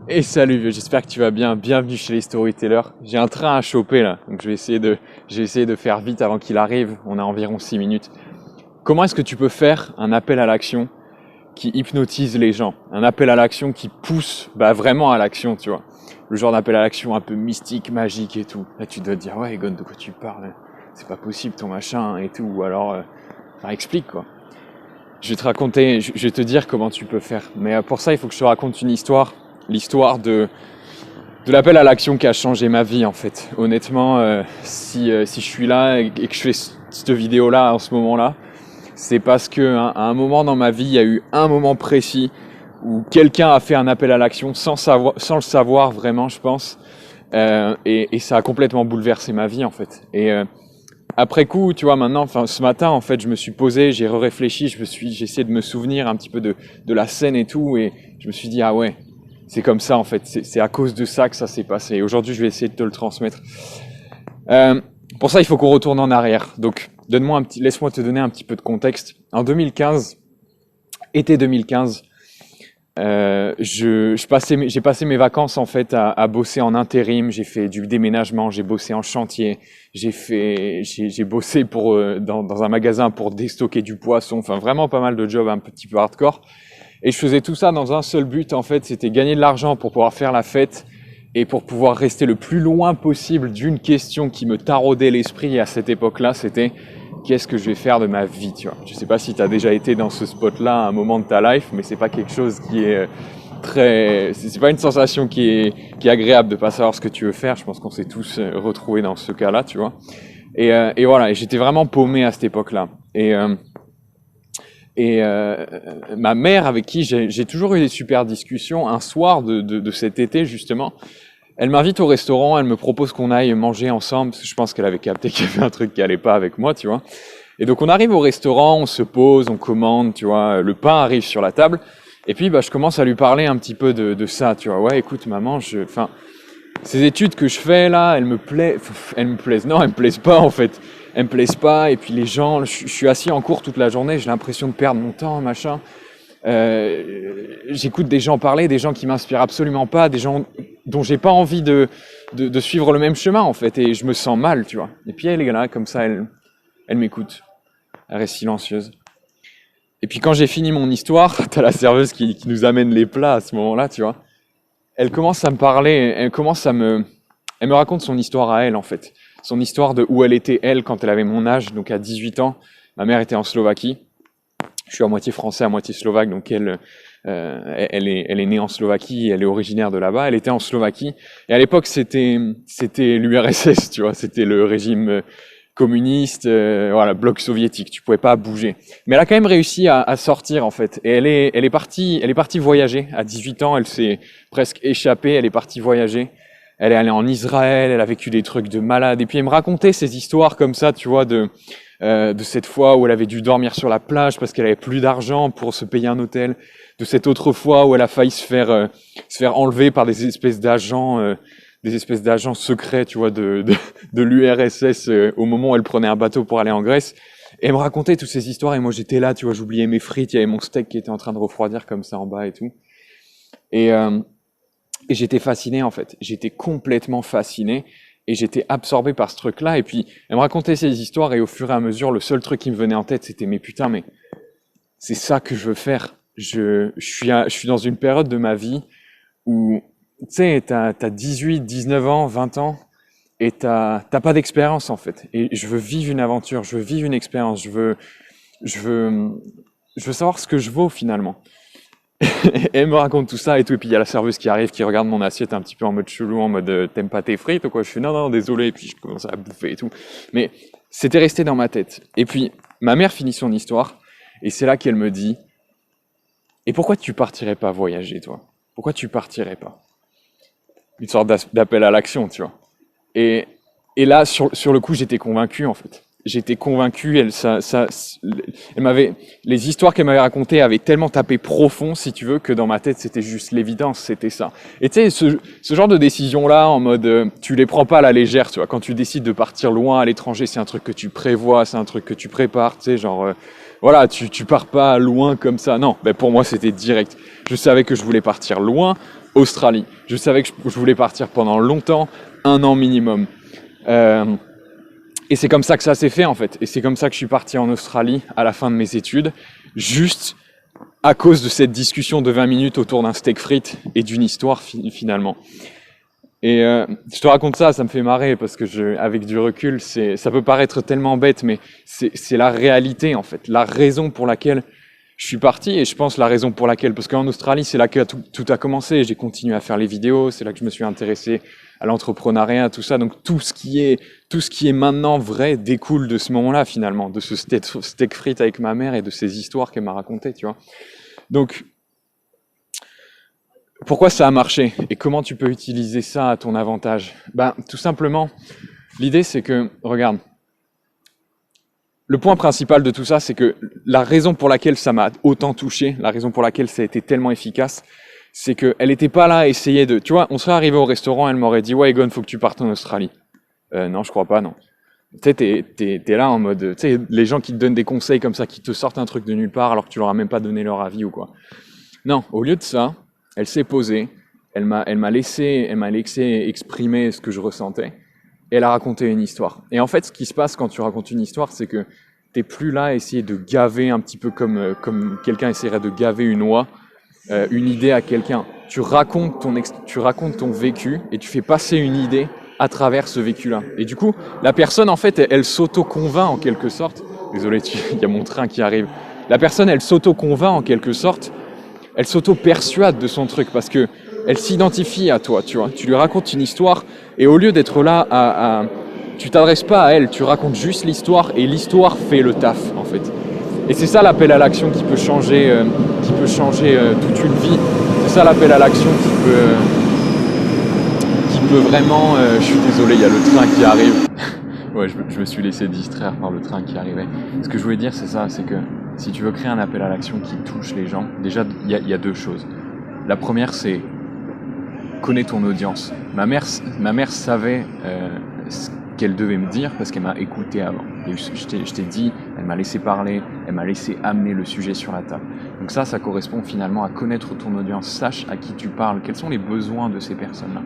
Et salut vieux, j'espère que tu vas bien. Bienvenue chez les Storytellers. J'ai un train à choper là, donc je vais essayer de faire vite avant qu'il arrive. On a environ 6 minutes. Comment est-ce que tu peux faire un appel à l'action qui hypnotise les gens? Un appel à l'action qui pousse vraiment à l'action, tu vois. Le genre d'appel à l'action un peu mystique, magique et tout. Là tu dois te dire, ouais Egon, de quoi tu parles? C'est pas possible ton machin et tout. Ou alors, explique quoi. Je vais te raconter, je vais te dire comment tu peux faire. Mais pour ça, il faut que je te raconte une histoire. L'histoire de l'appel à l'action qui a changé ma vie en fait. Honnêtement, si je suis là et que je fais cette vidéo là en ce moment-là, c'est parce que à un moment dans ma vie, il y a eu un moment précis où quelqu'un a fait un appel à l'action sans le savoir vraiment, je pense, et ça a complètement bouleversé ma vie en fait. Et après coup, tu vois, maintenant, ce matin, en fait, je me suis posé, j'ai réfléchi, j'ai essayé de me souvenir un petit peu de la scène et tout, et je me suis dit, ah ouais, c'est comme ça, en fait, c'est à cause de ça que ça s'est passé. Et aujourd'hui, je vais essayer de te le transmettre. Pour ça, il faut qu'on retourne en arrière. Donc, laisse-moi te donner un petit peu de contexte. En 2015, été 2015, j'ai passé mes vacances en fait à bosser en intérim. J'ai fait du déménagement, j'ai bossé en chantier, j'ai bossé dans un magasin pour déstocker du poisson. Enfin, vraiment pas mal de jobs un petit peu hardcore. Et je faisais tout ça dans un seul but en fait, c'était gagner de l'argent pour pouvoir faire la fête et pour pouvoir rester le plus loin possible d'une question qui me taraudait l'esprit à cette époque-là. C'était qu'est-ce que je vais faire de ma vie, tu vois. Je sais pas si tu as déjà été dans ce spot-là à un moment de ta life, mais c'est pas quelque chose qui est c'est pas une sensation qui est agréable de pas savoir ce que tu veux faire. Je pense qu'on s'est tous retrouvés dans ce cas-là, tu vois. Et voilà, et j'étais vraiment paumé à cette époque-là. Et ma mère, avec qui j'ai toujours eu des super discussions, un soir de cet été justement, elle m'invite au restaurant, elle me propose qu'on aille manger ensemble, parce que je pense qu'elle avait capté qu'il y avait un truc qui allait pas avec moi, tu vois. Et donc on arrive au restaurant, on se pose, on commande, tu vois, le pain arrive sur la table, et puis je commence à lui parler un petit peu de ça, tu vois. Ouais, écoute maman, ces études que je fais là, elles me plaisent, non, elles me plaisent pas en fait. Elles me plaisent pas, et puis les gens, je suis assis en cours toute la journée, j'ai l'impression de perdre mon temps, machin. J'écoute des gens parler, des gens qui m'inspirent absolument pas, des gens dont j'ai pas envie de suivre le même chemin en fait, et je me sens mal, tu vois. Et puis elle est là, comme ça, elle m'écoute, elle reste silencieuse. Et puis quand j'ai fini mon histoire, t'as la serveuse qui nous amène les plats à ce moment-là, tu vois. Elle commence à me parler, elle me raconte son histoire à elle en fait. Son histoire de où elle était elle quand elle avait mon âge, donc à 18 ans. Ma mère était en Slovaquie. Je suis à moitié français, à moitié slovaque, donc elle est née en Slovaquie, elle est originaire de là-bas. Elle était en Slovaquie et à l'époque c'était l'URSS, tu vois, c'était le régime communiste, voilà, bloc soviétique. Tu pouvais pas bouger. Mais elle a quand même réussi à sortir en fait. Et elle est partie voyager à 18 ans. Elle s'est presque échappée. Elle est partie voyager. Elle est allée en Israël. Elle a vécu des trucs de malade. Et puis elle me racontait ces histoires comme ça, tu vois, de cette fois où elle avait dû dormir sur la plage parce qu'elle avait plus d'argent pour se payer un hôtel, de cette autre fois où elle a failli se faire enlever par des espèces d'agents secrets, tu vois, de l'URSS au moment où elle prenait un bateau pour aller en Grèce. Et elle me racontait toutes ces histoires et moi j'étais là, tu vois, j'oubliais mes frites, il y avait mon steak qui était en train de refroidir comme ça en bas et tout. Et j'étais fasciné en fait, j'étais complètement fasciné. Et j'étais absorbé par ce truc-là. Et puis, elle me racontait ces histoires. Et au fur et à mesure, le seul truc qui me venait en tête, c'était, mais putain, mais c'est ça que je veux faire. Je suis dans une période de ma vie où, tu sais, t'as 18, 19 ans, 20 ans. Et t'as pas d'expérience, en fait. Et je veux vivre une aventure. Je veux vivre une expérience. Je veux savoir ce que je vaux, finalement. Et elle me raconte tout ça et tout, et puis il y a la serveuse qui arrive, qui regarde mon assiette un petit peu en mode chelou, en mode t'aimes pas tes frites ou quoi? Je fais non, désolé, et puis je commence à bouffer et tout. Mais c'était resté dans ma tête. Et puis ma mère finit son histoire, et c'est là qu'elle me dit, et pourquoi tu partirais pas voyager, toi? Pourquoi tu partirais pas? Une sorte d'appel à l'action, tu vois. Et là, sur le coup, j'étais convaincu, en fait. J'étais convaincu, les histoires qu'elle m'avait racontées avaient tellement tapé profond, si tu veux, que dans ma tête, c'était juste l'évidence, c'était ça. Et tu sais, ce genre de décision-là, en mode, tu les prends pas à la légère, tu vois. Quand tu décides de partir loin à l'étranger, c'est un truc que tu prévois, c'est un truc que tu prépares, tu sais, genre, voilà, tu pars pas loin comme ça. Non, ben pour moi c'était direct. Je savais que je voulais partir loin, Australie. Je savais que je voulais partir pendant longtemps, 1 an minimum. Euh, et c'est comme ça que ça s'est fait en fait. Et c'est comme ça que je suis parti en Australie à la fin de mes études, juste à cause de cette discussion de 20 minutes autour d'un steak frites et d'une histoire finalement. Et je te raconte ça, ça me fait marrer parce que avec du recul, ça peut paraître tellement bête, mais c'est la réalité en fait, la raison pour laquelle je suis parti. Et je pense la raison pour laquelle, parce qu'en Australie, c'est là que tout a commencé. J'ai continué à faire les vidéos, c'est là que je me suis intéressé à l'entrepreneuriat, tout ça. Donc tout ce qui est maintenant vrai découle de ce moment-là finalement, de ce steak frites avec ma mère et de ces histoires qu'elle m'a racontées, tu vois. Donc pourquoi ça a marché et comment tu peux utiliser ça à ton avantage? Ben, tout simplement, l'idée c'est que, regarde, le point principal de tout ça, c'est que la raison pour laquelle ça m'a autant touché, la raison pour laquelle ça a été tellement efficace, c'est qu'elle n'était pas là à essayer de... Tu vois, on serait arrivé au restaurant, elle m'aurait dit « Ouais, Egon, faut que tu partes en Australie. » Non, je crois pas, non. Tu sais, t'es là en mode... Tu sais, les gens qui te donnent des conseils comme ça, qui te sortent un truc de nulle part alors que tu leur as même pas donné leur avis ou quoi. Non, au lieu de ça, elle s'est posée, elle m'a laissé exprimer ce que je ressentais, et elle a raconté une histoire. Et en fait, ce qui se passe quand tu racontes une histoire, c'est que t'es plus là à essayer de gaver un petit peu comme quelqu'un essaierait de gaver une oie, une idée à quelqu'un. Tu racontes ton vécu et tu fais passer une idée à travers ce vécu-là. Et du coup, la personne, en fait, elle s'auto-convainc en quelque sorte. Désolé, il y a mon train qui arrive. La personne, elle s'auto-convainc en quelque sorte, elle s'auto-persuade de son truc parce que elle s'identifie à toi, tu vois. Tu lui racontes une histoire et au lieu d'être là tu t'adresses pas à elle, tu racontes juste l'histoire et l'histoire fait le taf en fait. Et c'est ça l'appel à l'action qui peut changer, toute une vie. C'est ça l'appel à l'action qui peut vraiment. Je suis désolé, il y a le train qui arrive. Ouais, je me suis laissé distraire par le train qui arrivait. Ce que je voulais dire, c'est ça, c'est que si tu veux créer un appel à l'action qui touche les gens, déjà, il y a 2 choses. La première, c'est connais ton audience. Ma mère savait ce qu'elle devait me dire parce qu'elle m'a écouté avant. Et je t'ai dit, elle m'a laissé parler, elle m'a laissé amener le sujet sur la table. Donc ça correspond finalement à connaître ton audience. Sache à qui tu parles, quels sont les besoins de ces personnes-là.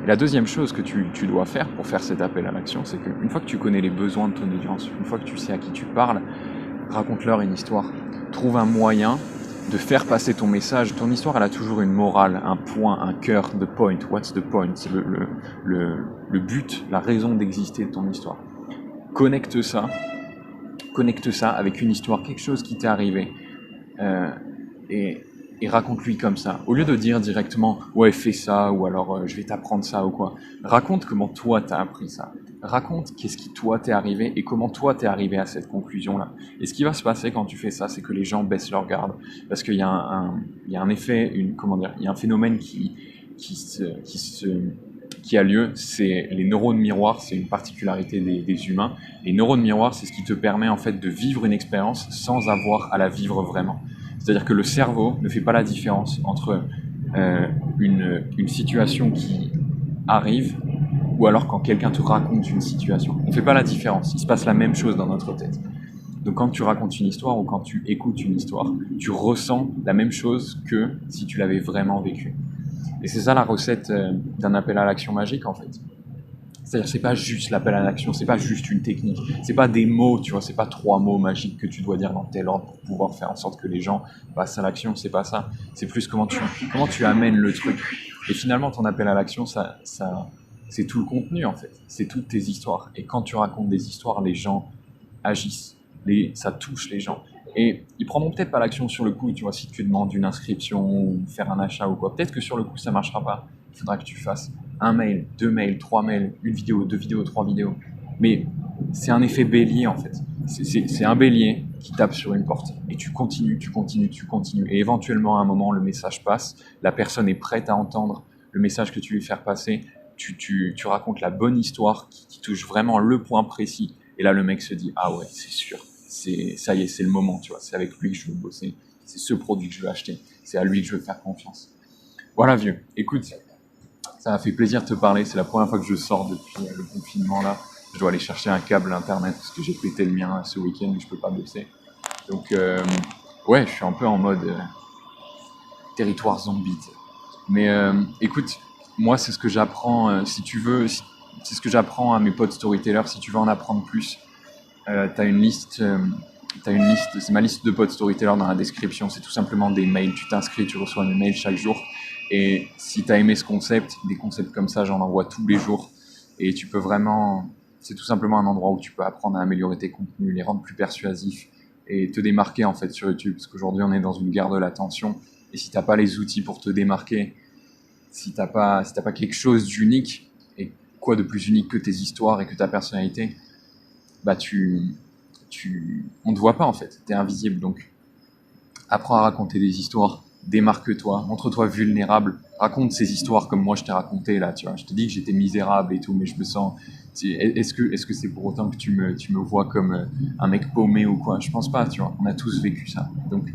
Et la deuxième chose que tu dois faire pour faire cet appel à l'action, c'est qu'une fois que tu connais les besoins de ton audience, une fois que tu sais à qui tu parles, raconte-leur une histoire. Trouve un moyen de faire passer ton message. Ton histoire, elle a toujours une morale, un point, un cœur, the point. What's the point? C'est le but, la raison d'exister de ton histoire. Connecte ça avec une histoire, quelque chose qui t'est arrivé. Et raconte-lui comme ça. Au lieu de dire directement « ouais, fais ça » ou alors « je vais t'apprendre ça » ou quoi. Raconte comment toi t'as appris ça. Raconte qu'est-ce qui toi t'est arrivé et comment toi t'es arrivé à cette conclusion-là. Et ce qui va se passer quand tu fais ça, c'est que les gens baissent leur garde. Parce qu'il y a un effet, il y a un phénomène qui a lieu, c'est les neurones miroirs, c'est une particularité des humains. Les neurones miroirs, c'est ce qui te permet en fait de vivre une expérience sans avoir à la vivre vraiment. C'est-à-dire que le cerveau ne fait pas la différence entre une situation qui arrive ou alors quand quelqu'un te raconte une situation. On ne fait pas la différence, il se passe la même chose dans notre tête. Donc quand tu racontes une histoire ou quand tu écoutes une histoire, tu ressens la même chose que si tu l'avais vraiment vécu. Et c'est ça la recette d'un appel à l'action magique en fait. C'est-à-dire c'est pas juste l'appel à l'action, c'est pas juste une technique, c'est pas des mots, tu vois, c'est pas 3 mots magiques que tu dois dire dans tel ordre pour pouvoir faire en sorte que les gens passent à l'action, c'est pas ça. C'est plus comment tu amènes le truc. Et finalement ton appel à l'action, ça c'est tout le contenu en fait, c'est toutes tes histoires. Et quand tu racontes des histoires, les gens agissent, ça touche les gens. Et ils prendront peut-être pas l'action sur le coup, tu vois, si tu demandes une inscription ou faire un achat ou quoi. Peut-être que sur le coup ça marchera pas. Il faudra que tu fasses 1 mail, 2 mails, 3 mails, 1 vidéo, 2 vidéos, 3 vidéos. Mais c'est un effet bélier en fait. C'est un bélier qui tape sur une porte. Et tu continues. Et éventuellement à un moment le message passe, la personne est prête à entendre le message que tu lui fais passer. Tu racontes la bonne histoire qui touche vraiment le point précis. Et là le mec se dit ah ouais c'est sûr. Ça y est, c'est le moment, tu vois. C'est avec lui que je veux bosser. C'est ce produit que je veux acheter. C'est à lui que je veux faire confiance. Voilà, vieux. Écoute, ça m'a fait plaisir de te parler. C'est la première fois que je sors depuis le confinement, là. Je dois aller chercher un câble internet parce que j'ai pété le mien ce week-end et je peux pas bosser. Donc, ouais, je suis un peu en mode territoire zombie. Tu sais. Mais écoute, moi, c'est ce que j'apprends, si tu veux, c'est ce que j'apprends à mes potes storytellers. Si tu veux en apprendre plus, t'as une liste. T'as une liste, c'est ma liste de potes storytellers dans la description. C'est tout simplement des mails. Tu t'inscris, tu reçois un mail chaque jour. Et si t'as aimé ce concept, des concepts comme ça, j'en envoie tous les jours. Et tu peux vraiment, c'est tout simplement un endroit où tu peux apprendre à améliorer tes contenus, les rendre plus persuasifs et te démarquer en fait sur YouTube. Parce qu'aujourd'hui, on est dans une guerre de l'attention. Et si t'as pas les outils pour te démarquer, si t'as pas quelque chose d'unique, et quoi de plus unique que tes histoires et que ta personnalité, bah on te voit pas en fait, t'es invisible. Donc apprends à raconter des histoires, démarque-toi, montre-toi vulnérable, raconte ces histoires comme moi je t'ai raconté là, tu vois. Je te dis que j'étais misérable et tout, mais je me sens. Est-ce que c'est pour autant que tu me vois comme un mec paumé ou quoi? Je pense pas, tu vois. On a tous vécu ça. Donc,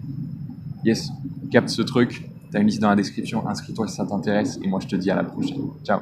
yes, capte ce truc. T'as une liste dans la description, inscris-toi si ça t'intéresse, et moi je te dis à la prochaine. Ciao.